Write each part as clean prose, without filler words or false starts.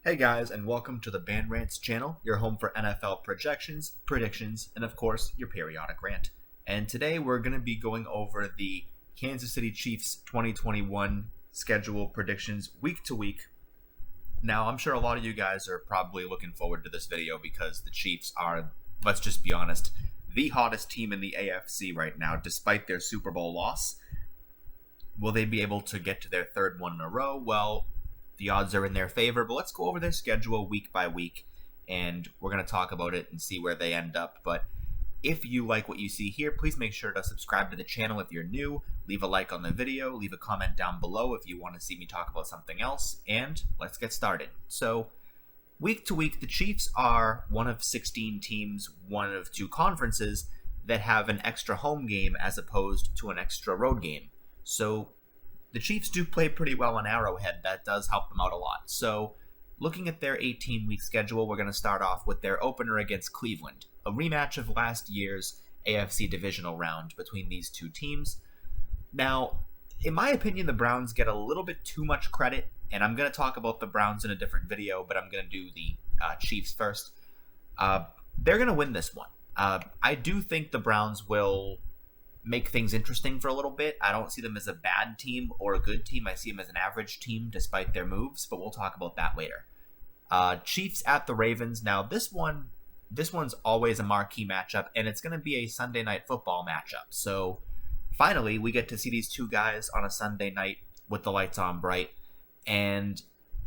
Hey guys, and welcome to the Band Rants channel, your home for NFL projections, predictions, and of course, your periodic rant. And today we're going to be going over the Kansas City Chiefs 2021 schedule predictions week to week. Now, I'm sure a lot of you guys are probably looking forward to this video because the Chiefs are, let's just be honest, the hottest team in the AFC right now, despite their Super Bowl loss. Will they be able to get to their third one in a row? Well, the odds are in their favor, but let's go over their schedule week by week, and we're going to talk about it and see where they end up. But if you like what you see here, please make sure to subscribe to the channel if you're new, leave a like on the video, leave a comment down below if you want to see me talk about something else, and let's get started. So, week to week, the Chiefs are one of 16 teams, one of two conferences that have an extra home game as opposed to an extra road game. So, the Chiefs do play pretty well on Arrowhead. That does help them out a lot. So, looking at their 18-week schedule, we're going to start off with their opener against Cleveland, a rematch of last year's AFC divisional round between these two teams. Now, in my opinion, the Browns get a little bit too much credit, and I'm going to talk about the Browns in a different video, but I'm going to do the Chiefs first. They're going to win this one. I do think the Browns will make things interesting for a little bit. I don't see them as a bad team or a good team. I see them as an average team despite their moves, but we'll talk about that later. Chiefs at the Ravens. Now, this one's always a marquee matchup, and it's going to be a Sunday night football matchup. So, finally, we get to see these two guys on a Sunday night with the lights on bright. And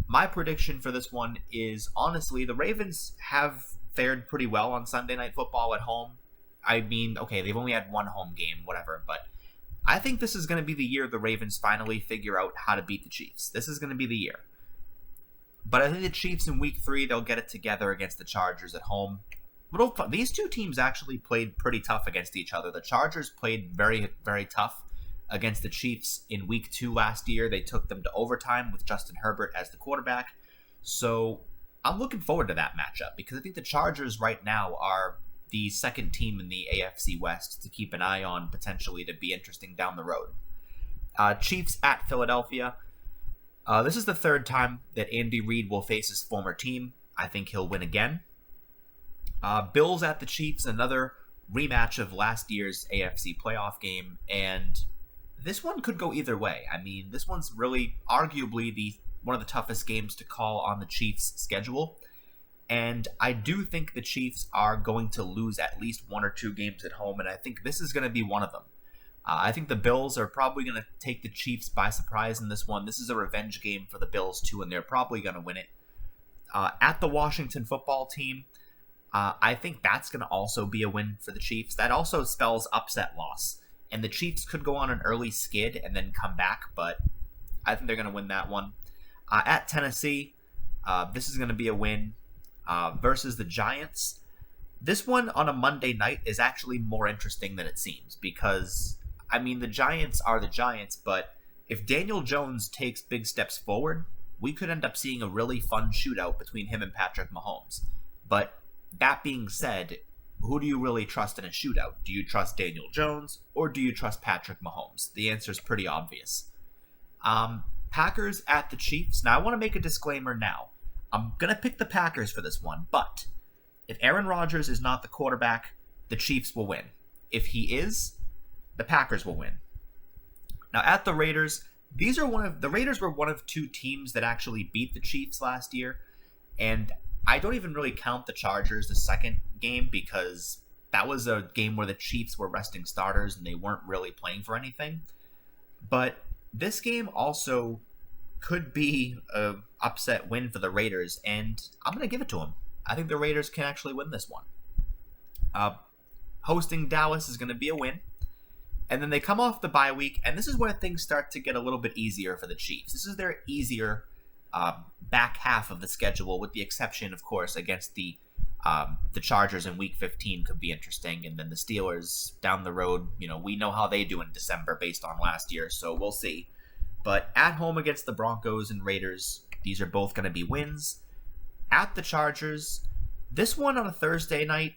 my prediction for this one is, honestly, the Ravens have fared pretty well on Sunday night football at home. I mean, okay, they've only had one home game, whatever, but I think this is going to be the year the Ravens finally figure out how to beat the Chiefs. This is going to be the year. But I think the Chiefs in week 3, they'll get it together against the Chargers at home. These two teams actually played pretty tough against each other. The Chargers played very, very tough against the Chiefs in week 2 last year. They took them to overtime with Justin Herbert as the quarterback. So I'm looking forward to that matchup because I think the Chargers right now are the second team in the AFC West to keep an eye on potentially to be interesting down the road. Chiefs at Philadelphia. This is the third time that Andy Reid will face his former team. I think he'll win again. Bills at the Chiefs, another rematch of last year's AFC playoff game, and this one could go either way. I mean, this one's really arguably one of the toughest games to call on the Chiefs' schedule. And I do think the Chiefs are going to lose at least one or two games at home, and I think this is going to be one of them. I think the Bills are probably going to take the Chiefs by surprise in this one. This is a revenge game for the Bills, too, and they're probably going to win it. At the Washington football team, I think that's going to also be a win for the Chiefs. That also spells upset loss, and the Chiefs could go on an early skid and then come back, but I think they're going to win that one. At Tennessee, this is going to be a win. Versus the Giants. This one on a Monday night is actually more interesting than it seems because, I mean, the Giants are the Giants, but if Daniel Jones takes big steps forward, we could end up seeing a really fun shootout between him and Patrick Mahomes. But that being said, who do you really trust in a shootout? Do you trust Daniel Jones or do you trust Patrick Mahomes? The answer is pretty obvious. Packers at the Chiefs. Now, I want to make a disclaimer now. I'm going to pick the Packers for this one, but if Aaron Rodgers is not the quarterback, the Chiefs will win. If he is, the Packers will win. Now, at the Raiders, the Raiders were one of two teams that actually beat the Chiefs last year, and I don't even really count the Chargers, the second game, because that was a game where the Chiefs were resting starters and they weren't really playing for anything. But this game also could be an upset win for the Raiders, and I'm going to give it to them. I think the Raiders can actually win this one. Hosting Dallas is going to be a win, and then they come off the bye week, and this is where things start to get a little bit easier for the Chiefs. This is their easier back half of the schedule, with the exception, of course, against the Chargers in Week 15 could be interesting, and then the Steelers down the road, we know how they do in December based on last year, so we'll see. But at home against the Broncos and Raiders, these are both going to be wins. At the Chargers, this one on a Thursday night,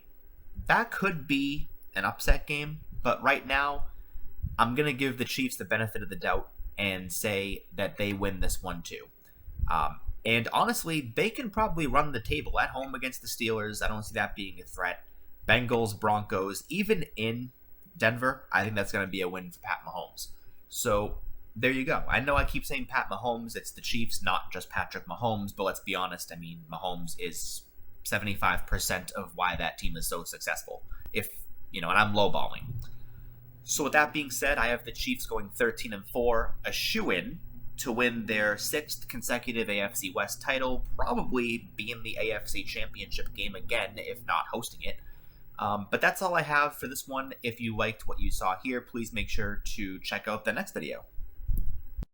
that could be an upset game. But right now, I'm going to give the Chiefs the benefit of the doubt and say that they win this one too. And honestly, they can probably run the table at home against the Steelers. I don't see that being a threat. Bengals, Broncos, even in Denver, I think that's going to be a win for Pat Mahomes. So there you go. I know I keep saying Pat Mahomes. It's the Chiefs, not just Patrick Mahomes. But let's be honest. I mean, Mahomes is 75% of why that team is so successful. And I'm lowballing. So with that being said, I have the Chiefs going 13-4, a shoo-in to win their sixth consecutive AFC West title, probably be in the AFC Championship game again, if not hosting it. But that's all I have for this one. If you liked what you saw here, please make sure to check out the next video.